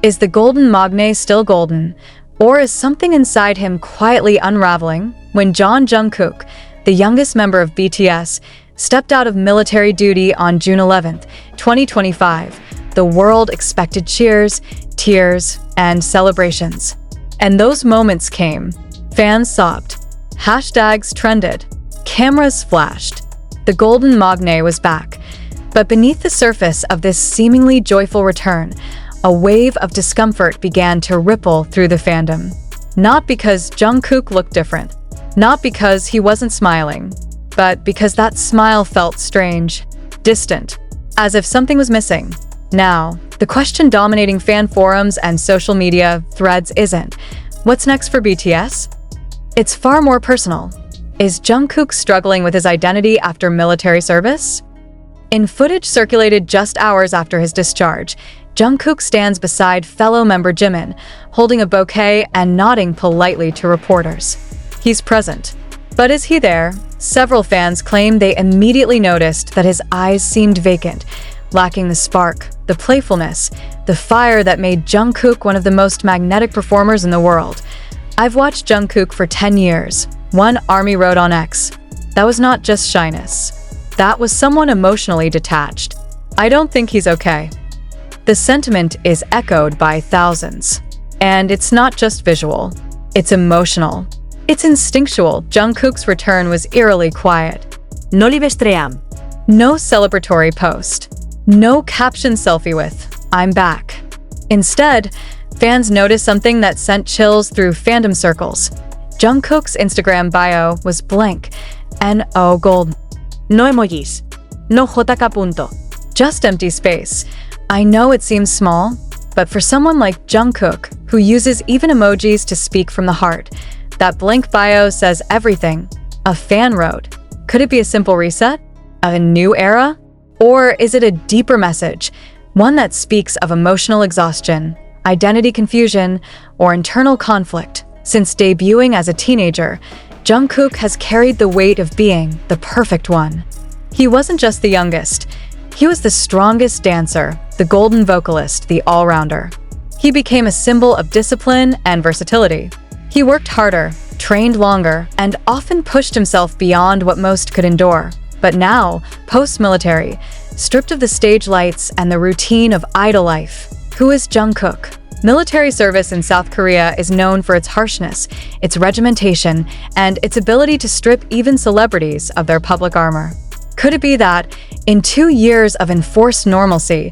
Is the golden magne still golden? Or is something inside him quietly unraveling? When Jungkook, the youngest member of BTS, stepped out of military duty on June 11th, 2025, the world expected cheers, tears, and celebrations. And those moments came. Fans sobbed. Hashtags trended. Cameras flashed. The golden magne was back. But beneath the surface of this seemingly joyful return, a wave of discomfort began to ripple through the fandom. Not because Jungkook looked different, not because he wasn't smiling, but because that smile felt strange, distant, as if something was missing. Now, the question dominating fan forums and social media threads isn't, what's next for BTS? It's far more personal. Is Jungkook struggling with his identity after military service? In footage circulated just hours after his discharge, Jungkook stands beside fellow member Jimin, holding a bouquet and nodding politely to reporters. He's present. But is he there? Several fans claim they immediately noticed that his eyes seemed vacant, lacking the spark, the playfulness, the fire that made Jungkook one of the most magnetic performers in the world. I've watched Jungkook for 10 years. One army wrote on X. That was not just shyness. That was someone emotionally detached. I don't think he's okay. The sentiment is echoed by thousands. And it's not just visual. It's emotional. It's instinctual. Jungkook's return was eerily quiet. No li vestrejam. No celebratory post. No caption selfie with, "I'm back." Instead, fans noticed something that sent chills through fandom circles. Jungkook's Instagram bio was blank. N-O golden. No emojis. No JK punto. Just empty space. I know it seems small, but for someone like Jungkook, who uses even emojis to speak from the heart, that blank bio says everything. A fan wrote. Could it be a simple reset? A new era? Or is it a deeper message? One that speaks of emotional exhaustion, identity confusion, or internal conflict. Since debuting as a teenager, Jungkook has carried the weight of being the perfect one. He wasn't just the youngest. He was the strongest dancer, the golden vocalist, the all-rounder. He became a symbol of discipline and versatility. He worked harder, trained longer, and often pushed himself beyond what most could endure. But now, post-military, stripped of the stage lights and the routine of idol life, who is Jungkook? Military service in South Korea is known for its harshness, its regimentation, and its ability to strip even celebrities of their public armor. Could it be that, in 2 years of enforced normalcy,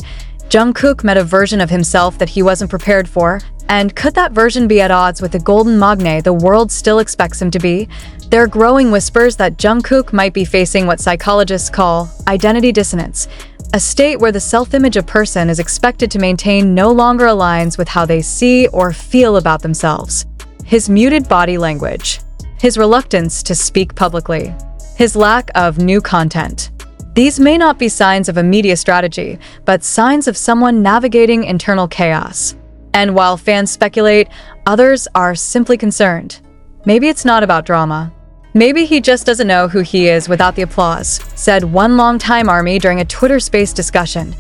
Jungkook met a version of himself that he wasn't prepared for? And could that version be at odds with the golden magne the world still expects him to be? There are growing whispers that Jungkook might be facing what psychologists call identity dissonance, a state where the self-image a person is expected to maintain no longer aligns with how they see or feel about themselves. His muted body language, his reluctance to speak publicly, his lack of new content. These may not be signs of a media strategy, but signs of someone navigating internal chaos. And while fans speculate, others are simply concerned. Maybe it's not about drama. Maybe he just doesn't know who he is without the applause, said one longtime ARMY during a Twitter Space discussion.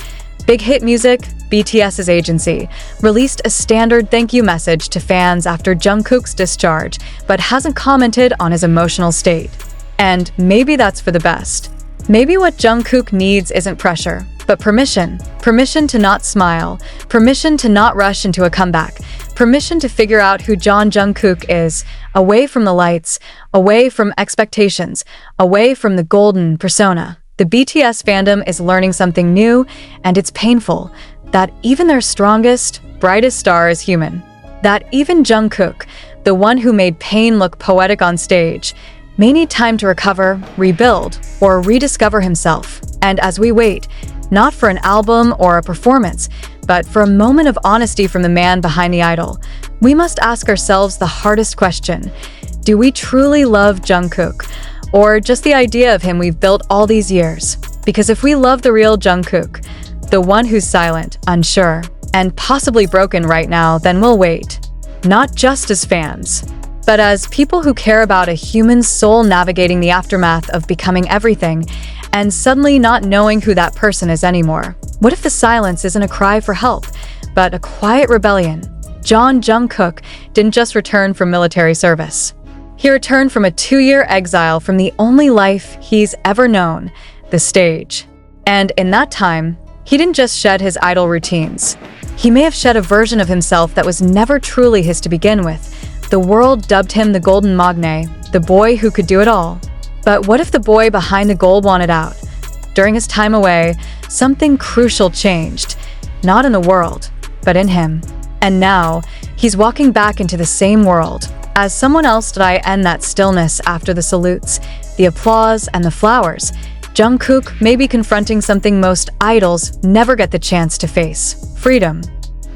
Big Hit Music, BTS's agency, released a standard thank you message to fans after Jungkook's discharge, but hasn't commented on his emotional state. And maybe that's for the best. Maybe what Jungkook needs isn't pressure, but permission. Permission to not smile, permission to not rush into a comeback, permission to figure out who Jungkook is, away from the lights, away from expectations, away from the golden persona. The BTS fandom is learning something new, and it's painful, that even their strongest, brightest star is human. That even Jungkook, the one who made pain look poetic on stage, may need time to recover, rebuild, or rediscover himself. And as we wait, not for an album or a performance, but for a moment of honesty from the man behind the idol, we must ask ourselves the hardest question. Do we truly love Jungkook? Or just the idea of him we've built all these years? Because if we love the real Jungkook, the one who's silent, unsure, and possibly broken right now, then we'll wait. Not just as fans, but as people who care about a human soul navigating the aftermath of becoming everything and suddenly not knowing who that person is anymore. What if the silence isn't a cry for help, but a quiet rebellion. Jungkook didn't just return from military service. He returned from a 2-year exile from the only life he's ever known, the stage. And in that time, he didn't just shed his idol routines. He may have shed a version of himself that was never truly his to begin with. The world dubbed him the Golden Magne, the boy who could do it all. But what if the boy behind the goal wanted out? During his time away, something crucial changed. Not in the world, but in him. And now, he's walking back into the same world. As someone else did I end that stillness after the salutes, the applause, and the flowers. Jungkook may be confronting something most idols never get the chance to face: freedom.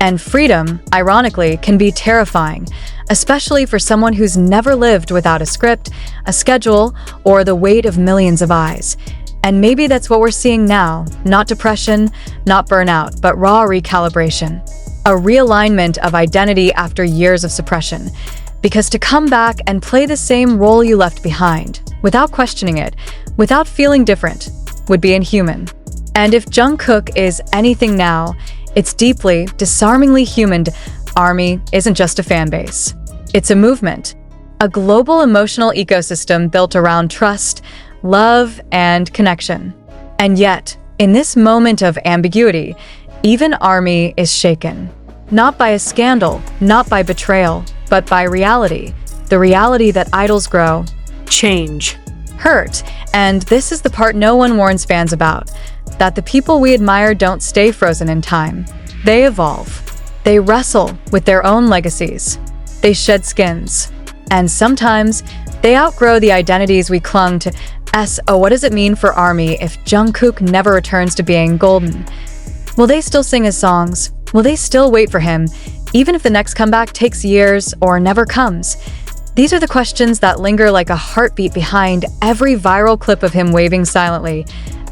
And freedom, ironically, can be terrifying, especially for someone who's never lived without a script, a schedule, or the weight of millions of eyes. And maybe that's what we're seeing now: not depression, not burnout, but raw recalibration. A realignment of identity after years of suppression. Because to come back and play the same role you left behind, without questioning it, without feeling different, would be inhuman. And if Jungkook is anything now, it's deeply, disarmingly human. ARMY isn't just a fan base. It's a movement, a global emotional ecosystem built around trust, love, and connection. And yet, in this moment of ambiguity, even ARMY is shaken. Not by a scandal, not by betrayal, but by reality. The reality that idols grow, Change. hurt, and this is the part no one warns fans about: that the people we admire don't stay frozen in time. They evolve. They wrestle with their own legacies. They shed skins. And sometimes, they outgrow the identities we clung to. So what does it mean for ARMY if Jungkook never returns to being golden? Will they still sing his songs? Will they still wait for him, even if the next comeback takes years or never comes? These are the questions that linger like a heartbeat behind every viral clip of him waving silently,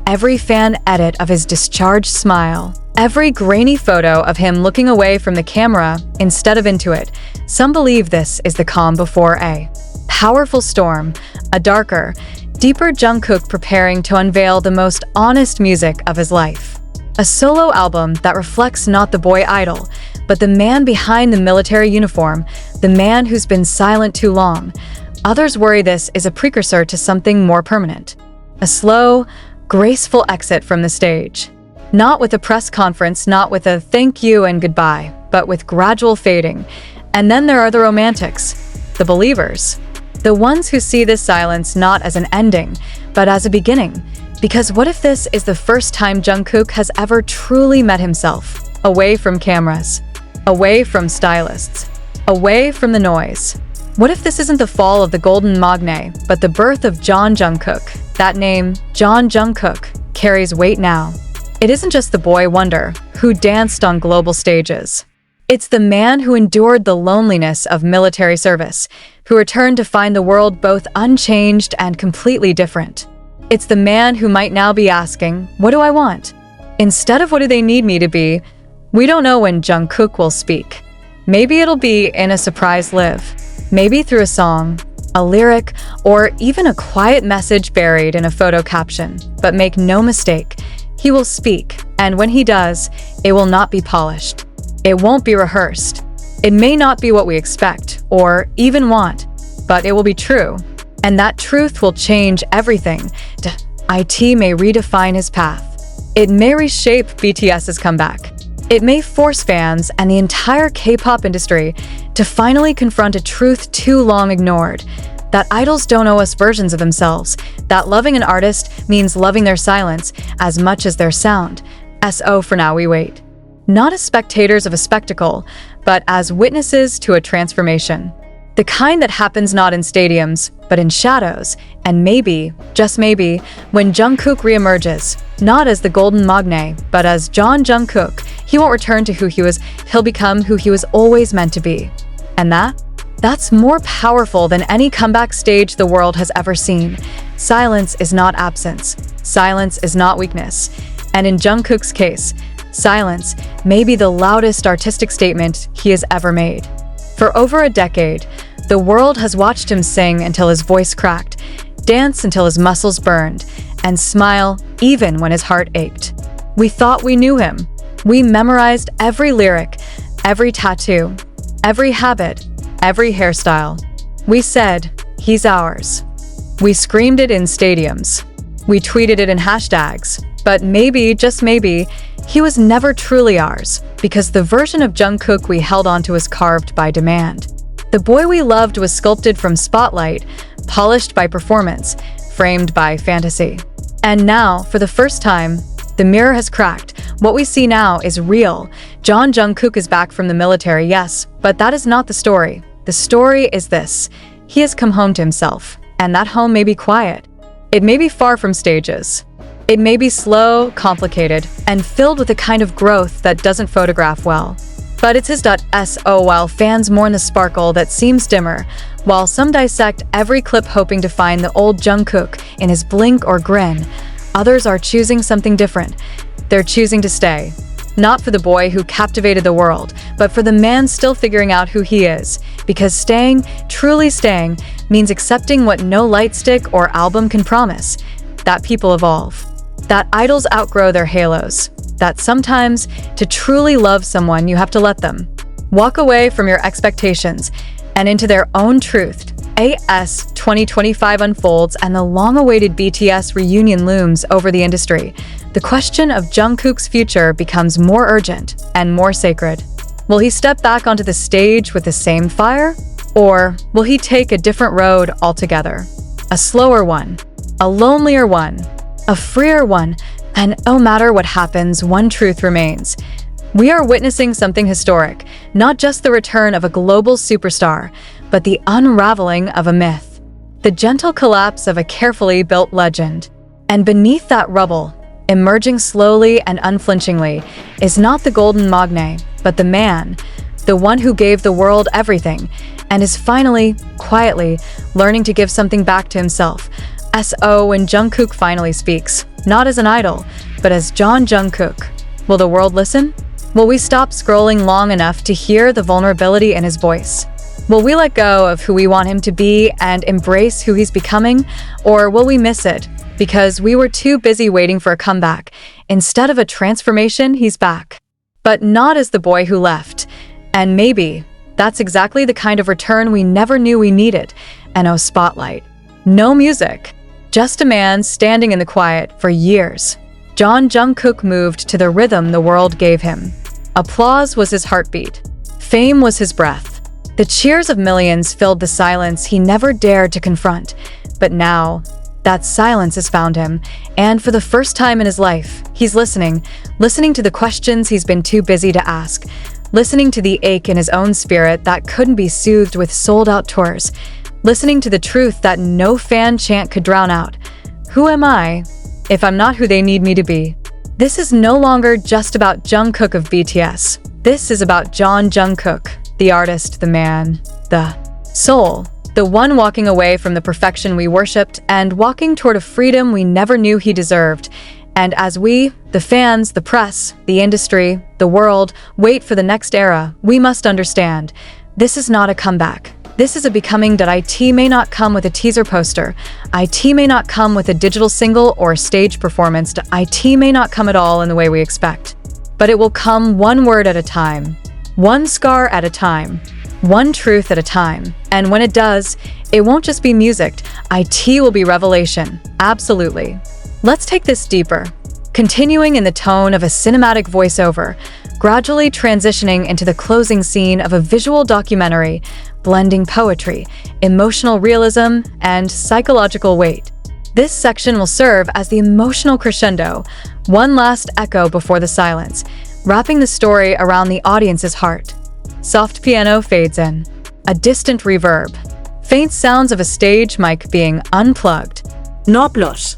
every fan edit of his discharged smile, every grainy photo of him looking away from the camera instead of into it. Some believe this is the calm before a powerful storm, a darker, deeper Jungkook preparing to unveil the most honest music of his life. A solo album that reflects not the boy idol, but the man behind the military uniform, the man who's been silent too long. Others worry this is a precursor to something more permanent. A slow, graceful exit from the stage. Not with a press conference, not with a thank you and goodbye, but with gradual fading. And then there are the romantics, the believers. The ones who see this silence not as an ending, but as a beginning. Because what if this is the first time Jungkook has ever truly met himself? Away from cameras, away from stylists, away from the noise. What if this isn't the fall of the Golden Magne, but the birth of Jungkook? That name, Jungkook, carries weight now. It isn't just the boy wonder who danced on global stages. It's the man who endured the loneliness of military service, who returned to find the world both unchanged and completely different. It's the man who might now be asking, what do I want? Instead of what do they need me to be? We don't know when Jungkook will speak. Maybe it'll be in a surprise live. Maybe through a song, a lyric, or even a quiet message buried in a photo caption. But make no mistake, he will speak, and when he does, it will not be polished. It won't be rehearsed. It may not be what we expect, or even want, but it will be true. And that truth will change everything. IT may redefine his path. It may reshape BTS's comeback. It may force fans and the entire K-pop industry to finally confront a truth too long ignored. That idols don't owe us versions of themselves. That loving an artist means loving their silence as much as their sound. So for now we wait. Not as spectators of a spectacle, but as witnesses to a transformation. The kind that happens not in stadiums, but in shadows, and maybe, just maybe, when Jungkook reemerges, not as the Golden Magne, but as Jungkook, he won't return to who he was, he'll become who he was always meant to be. And that's more powerful than any comeback stage the world has ever seen. Silence is not absence. Silence is not weakness. And in Jungkook's case, silence may be the loudest artistic statement he has ever made. For over a decade, the world has watched him sing until his voice cracked, dance until his muscles burned, and smile even when his heart ached. We thought we knew him. We memorized every lyric, every tattoo, every habit, every hairstyle. We said, "He's ours." We screamed it in stadiums. We tweeted it in hashtags. But maybe, just maybe, he was never truly ours, because the version of Jungkook we held onto was carved by demand. The boy we loved was sculpted from spotlight, polished by performance, framed by fantasy. And now, for the first time, the mirror has cracked. What we see now is real. Jungkook is back from the military, yes, but that is not the story. The story is this. He has come home to himself, and that home may be quiet. It may be far from stages. It may be slow, complicated, and filled with a kind of growth that doesn't photograph well. But it's his .so while fans mourn the sparkle that seems dimmer, while some dissect every clip hoping to find the old Jungkook in his blink or grin, others are choosing something different. They're choosing to stay. Not for the boy who captivated the world, but for the man still figuring out who he is. Because staying, truly staying, means accepting what no light stick or album can promise. That people evolve. That idols outgrow their halos. That sometimes, to truly love someone, you have to let them walk away from your expectations and into their own truth. AS 2025 unfolds and the long-awaited BTS reunion looms over the industry. The question of Jungkook's future becomes more urgent and more sacred. Will he step back onto the stage with the same fire? Or will he take a different road altogether? A slower one, a lonelier one, a freer one, and no matter what happens, one truth remains. We are witnessing something historic, not just the return of a global superstar, but the unraveling of a myth, the gentle collapse of a carefully built legend. And beneath that rubble, emerging slowly and unflinchingly, is not the golden magne, but the man, the one who gave the world everything, and is finally, quietly, learning to give something back to himself. So when Jungkook finally speaks, not as an idol, but as Jungkook, will the world listen? Will we stop scrolling long enough to hear the vulnerability in his voice? Will we let go of who we want him to be and embrace who he's becoming? Or will we miss it because we were too busy waiting for a comeback? Instead of a transformation, he's back. But not as the boy who left. And maybe that's exactly the kind of return we never knew we needed. And no spotlight. No music. Just a man standing in the quiet for years. Jungkook moved to the rhythm the world gave him. Applause was his heartbeat. Fame was his breath. The cheers of millions filled the silence he never dared to confront. But now, that silence has found him, and for the first time in his life, he's listening to the questions he's been too busy to ask, listening to the ache in his own spirit that couldn't be soothed with sold-out tours, listening to the truth that no fan chant could drown out. Who am I if I'm not who they need me to be? This is no longer just about Jungkook of BTS. This is about Jungkook, the artist, the man, the soul, the one walking away from the perfection we worshipped and walking toward a freedom we never knew he deserved. And as we, the fans, the press, the industry, the world, wait for the next era, we must understand, this is not a comeback. This is a becoming that IT may not come with a teaser poster. IT may not come with a digital single or a stage performance. IT may not come at all in the way we expect. But it will come one word at a time, one scar at a time, one truth at a time. And when it does, it won't just be music. IT will be revelation. Absolutely. Let's take this deeper. Continuing in the tone of a cinematic voiceover, gradually transitioning into the closing scene of a visual documentary, blending poetry, emotional realism, and psychological weight. This section will serve as the emotional crescendo, one last echo before the silence, wrapping the story around the audience's heart. Soft piano fades in, a distant reverb, faint sounds of a stage mic being unplugged. No applause.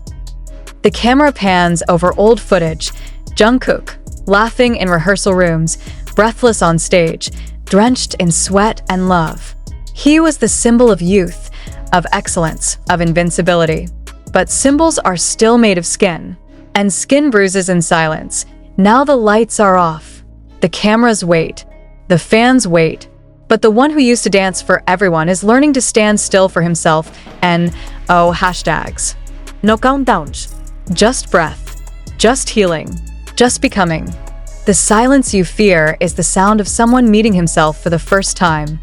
The camera pans over old footage, Jungkook, laughing in rehearsal rooms, breathless on stage, drenched in sweat and love. He was the symbol of youth, of excellence, of invincibility. But symbols are still made of skin, and skin bruises in silence. Now the lights are off. The cameras wait. The fans wait. But the one who used to dance for everyone is learning to stand still for himself and, hashtags. No countdowns. Just breath. Just healing. Just becoming. The silence you fear is the sound of someone meeting himself for the first time.